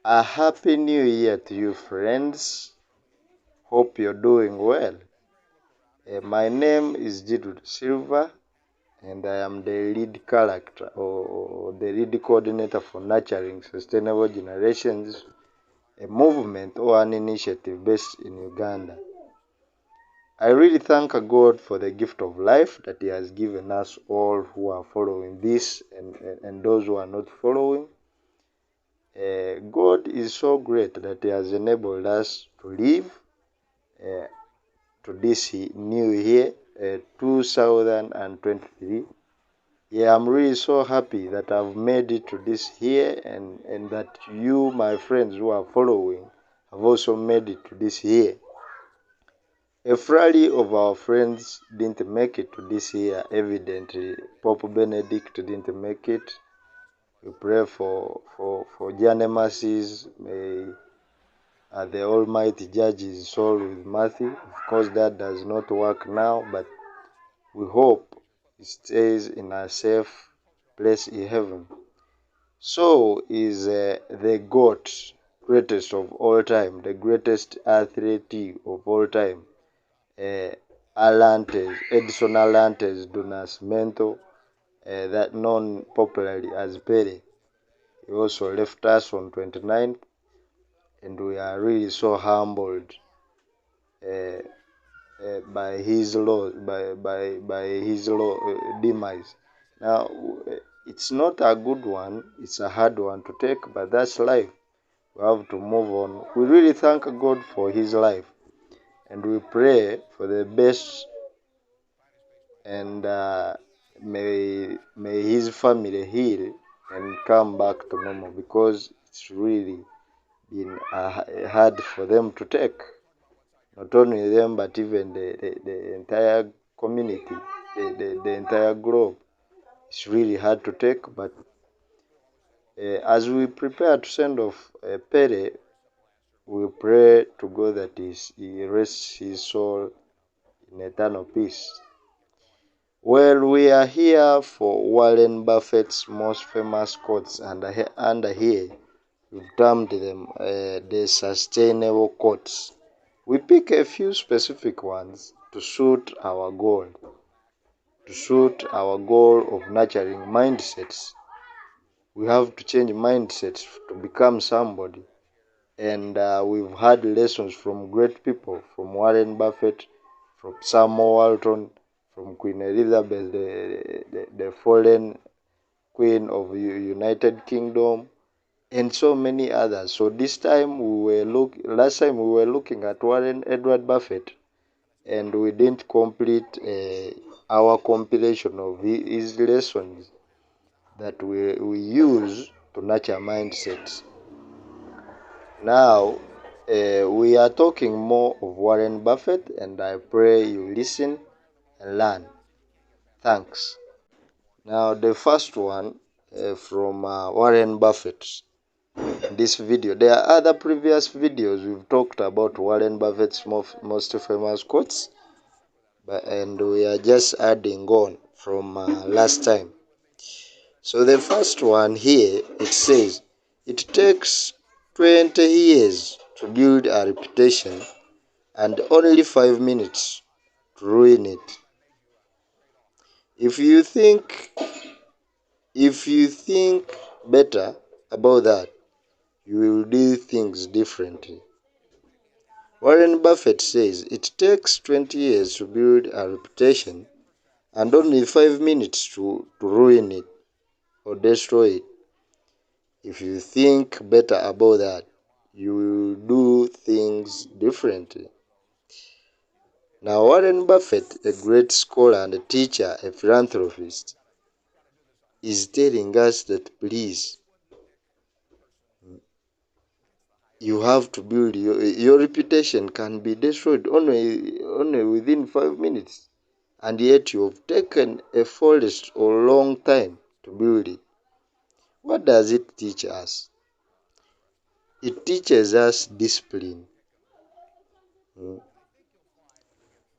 A happy new year to you, friends. Hope you're doing well. My name is Jidul Silva, and I am the lead character or the lead coordinator for Nurturing Sustainable Generations, a movement or an initiative based in Uganda. I really thank God for the gift of life that He has given us all who are following this and those who are not following. God is so great that He has enabled us to live to this new year, 2023. Yeah, I'm really so happy that I've made it to this year and that you, my friends who are following, have also made it to this year. A flurry of our friends didn't make it to this year, evidently. Pope Benedict didn't make it. We pray for journey mercies. May the Almighty judge his soul with mercy. Of course, that does not work now, but we hope he stays in a safe place in heaven. So is the GOAT, greatest of all time, the greatest athlete of all time, Edson Arantes do Nascimento, that known popularly as Pele. He also left us on 29th, and we are really so humbled by his demise. Now, it's not a good one, it's a hard one to take, but that's life. We have to move on. We really thank God for his life, and we pray for the best, and may his family heal and come back to normal, because it's really been hard for them to take. Not only them, but even the entire community, the entire globe. It's really hard to take, but as we prepare to send off Pele, we pray to God that he rests his soul in eternal peace. Well, we are here for Warren Buffett's most famous quotes, and under here we've termed them the sustainable quotes. We pick a few specific ones to suit our goal of nurturing mindsets. We have to change mindsets to become somebody. And we've had lessons from great people, from Warren Buffett, from Samuel Walton, from Queen Elizabeth, the fallen Queen of the United Kingdom, and so many others. So last time we were looking at Warren Edward Buffett, and we didn't complete our compilation of his lessons that we use to nurture mindsets. Now, we are talking more of Warren Buffett, and I pray you listen and learn. Thanks. Now, the first one from Warren Buffett. This video. There are other previous videos we've talked about Warren Buffett's most famous quotes, and we are just adding on from last time. So the first one here, it says, it takes 20 years to build a reputation and only 5 minutes to ruin it. If you think better about that, you will do things differently. Warren Buffett says it takes 20 years to build a reputation and only 5 minutes to ruin it or destroy it. If you think better about that, you will do things differently. Now, Warren Buffett, a great scholar and a teacher, a philanthropist, is telling us that please, you have to build your reputation can be destroyed only within 5 minutes, and yet you have taken a forest or long time to build it. What does it teach us? It teaches us discipline.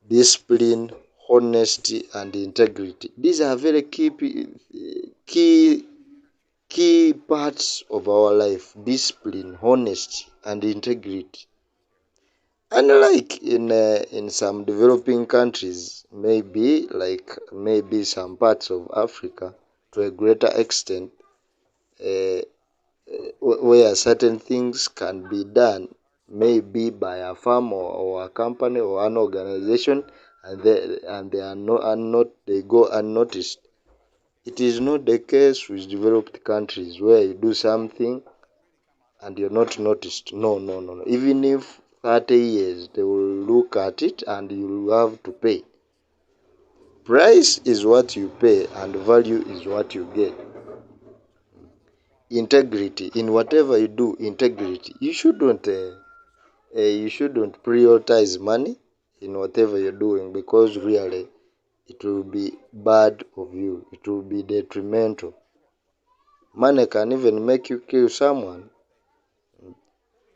Discipline, honesty, and integrity. These are very key key parts of our life: discipline, honesty, and integrity. Unlike in some developing countries, maybe some parts of Africa, to a greater extent, uh, where certain things can be done, maybe by a firm or a company or an organization, and they go unnoticed. It is not the case with developed countries where you do something and you're not noticed. No, no, no, no. Even if 30 years, they will look at it and you will have to pay. Price is what you pay and value is what you get. Integrity in whatever you do. Integrity. You shouldn't prioritize money in whatever you're doing, because really it will be bad of you. It will be detrimental. Money can even make you kill someone.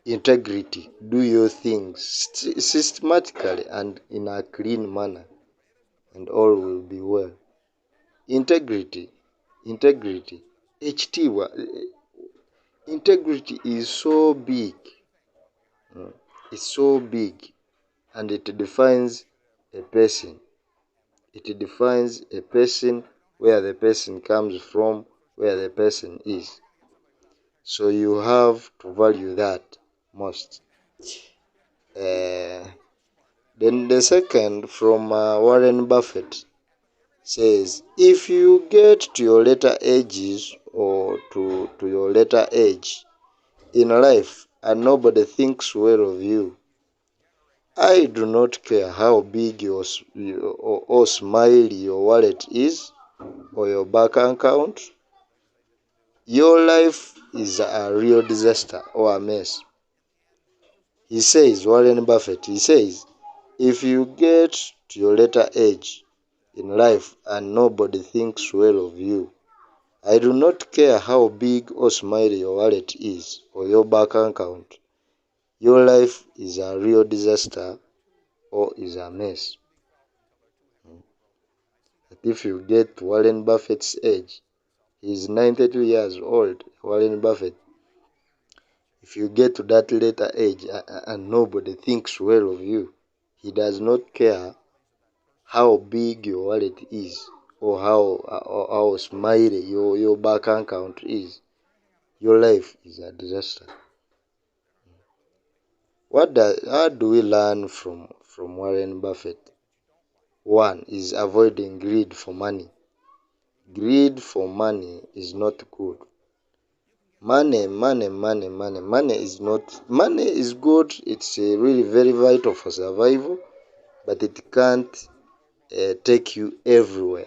Integrity. Do your things systematically and in a clean manner, and all will be well. Integrity. Integrity. HT. Integrity is so big. It's so big, and it defines a person. It defines a person, where the person comes from, where the person is. So you have to value that most. Then the second, from Warren Buffett, says, if you get to your later ages, or to your later age in life, and nobody thinks well of you, I do not care how big or smiley your wallet is, or your bank account. Your life is a real disaster or a mess. He says, Warren Buffett, he says, if you get to your later age in life and nobody thinks well of you, I do not care how big or smiley your wallet is or your bank account. Your life is a real disaster or is a mess. But if you get to Warren Buffett's age, he is 92 years old, Warren Buffett. If you get to that later age and nobody thinks well of you, he does not care how big your wallet is, or how smiley your bank account is. Your life is a disaster. How do we learn from Warren Buffett? One is avoiding greed for money. Greed for money is not good. Money is not. Money is good. It's really very vital for survival, but it can't take you everywhere.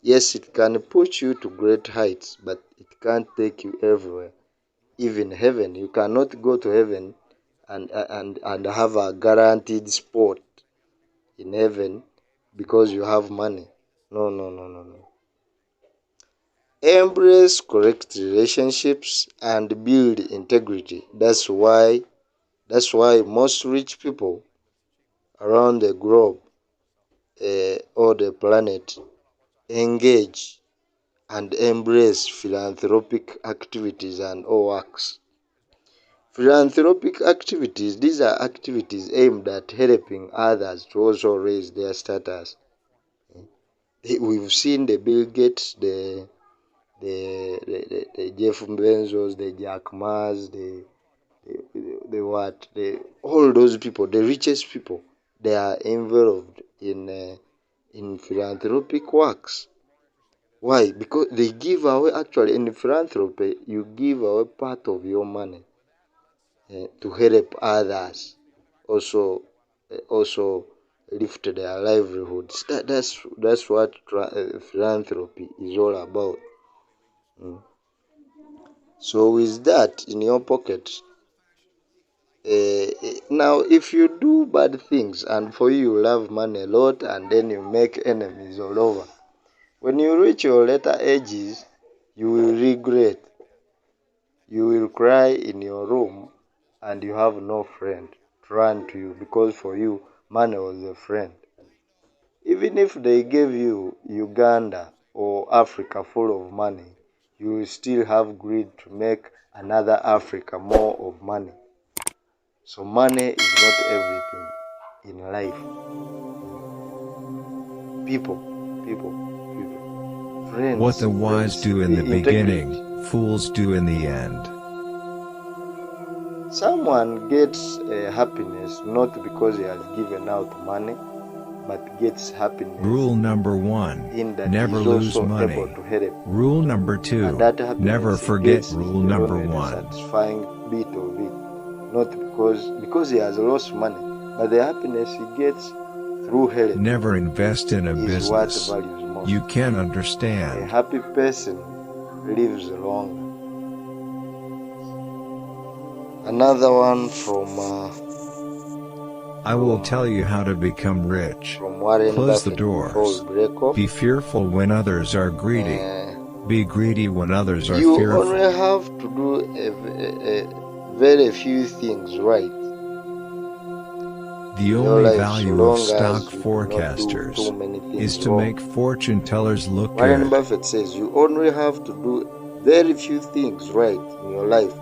Yes, it can push you to great heights, but it can't take you everywhere. Even heaven, you cannot go to heaven and have a guaranteed spot in heaven because you have money. No, no, no, no, no. Embrace correct relationships and build integrity. That's why most rich people around the globe, or the planet, engage and embrace philanthropic activities and or works. Philanthropic activities, these are activities aimed at helping others to also raise their status. We've seen the Bill Gates, the Jeff Bezos, the Jack Ma's, all those people, the richest people, they are involved in philanthropic works. Why? Because they give away. Actually, in philanthropy, you give away part of your money to help others, also lift their livelihoods. That's what philanthropy is all about. So with that in your pocket, now if you do bad things, and for you love money a lot, and then you make enemies all over, when you reach your later ages, you will regret. You will cry in your room, and you have no friend to run to you, because for you, money was a friend. Even if they gave you Uganda or Africa full of money, you will still have greed to make another Africa more of money. So money is not everything in life. People. Friends, what the wise do in the beginning, fools do in the end. Someone gets happiness not because he has given out money, but gets happiness. Rule number 1, in that never he's lose also money. able to help. Rule number 2, And that happiness never he forget gets rule is number alone 1. a satisfying bit of it. Not because he has lost money, but the happiness he gets through help. Never invest in a is business what values most. you can't A understand. happy person lives longer. Another one from I will tell you how to become rich. Warren Close the Buffett doors. break off. Be fearful when others are greedy. Be greedy when others are You fearful. only have to do a very few things right. The only value of stock forecasters is to make fortune tellers look Warren good. Buffett says you only have to do very few things right in your life,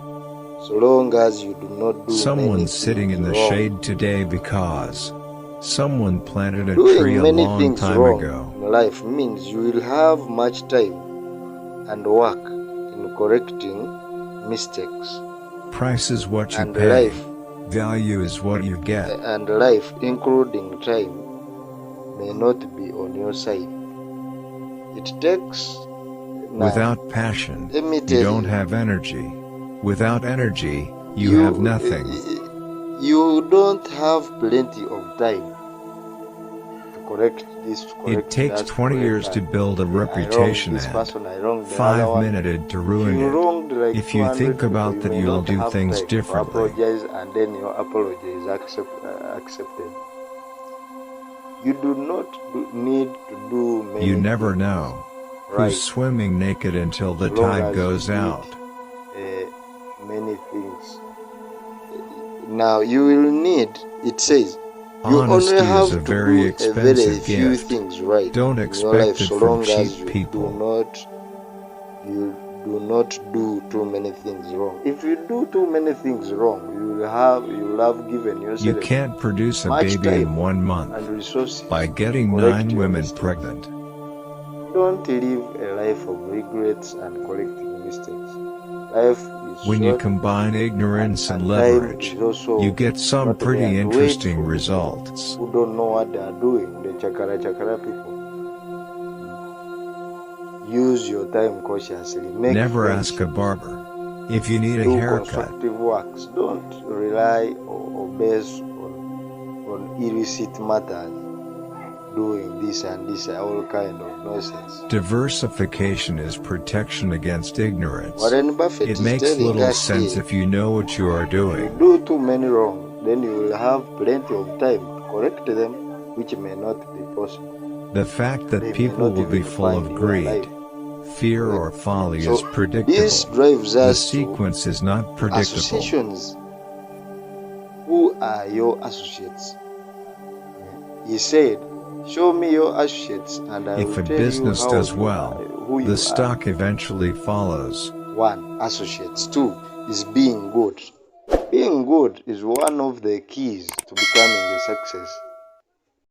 so long as you do not do Someone's sitting in the shade today because someone planted a Doing tree a many long things time wrong ago. in life means you will have much time and work in correcting mistakes. Price is what you And pay. life, Value is what you get. and life, including time, may not be on your side. It takes Without passion, let me you tell don't you, have energy. Without energy, you have nothing. You don't have plenty of time to correct this, to correct It takes that, 20 years that. to build a I wronged reputation this and person, I wronged the 5 other one. minutes to If ruin you it. wronged like If you 200 think people, about you that, may you'll not do have things time differently. to apologize, and then your apology is accepted. You do not need to do many You never things know right, who's swimming naked until the so long tide as goes you did, out. many things. Now you will need, it says, you Honesty only have is a to very do a very expensive few gift. things right Don't in your expect life, it so from long as cheap you people. do not do too many things wrong. If you do too many things wrong, you will have given You yourself can't produce a much baby in time 1 and month resources by getting to correct 9 your women mistakes. pregnant. Don't live a life of regrets and correcting mistakes. Life is When you short, combine ignorance and time leverage, is also you get some not pretty there to wait interesting for people results. who don't know what they are doing, the chakara people. Use your time cautiously. Make Never friends. ask a barber if you need a Do haircut. constructive works. Don't rely or base on illicit matters. Doing this and this, all kind of nonsense. Diversification is protection against ignorance. Warren Buffett It is makes telling little us sense here, if you know what you are if you doing. do too many wrong, then you will have plenty of time to correct them, which may not be possible. The fact that They may people not will be even full find of you greed, alive. fear or folly So is predictable. this drives The us to sequence is not predictable. associations. Who are your associates? He said, show me your associates and I If will a tell you business how does you well, are, who you the are. stock eventually follows. 1. Associates. 2. is being good. Being good is one of the keys to becoming a success.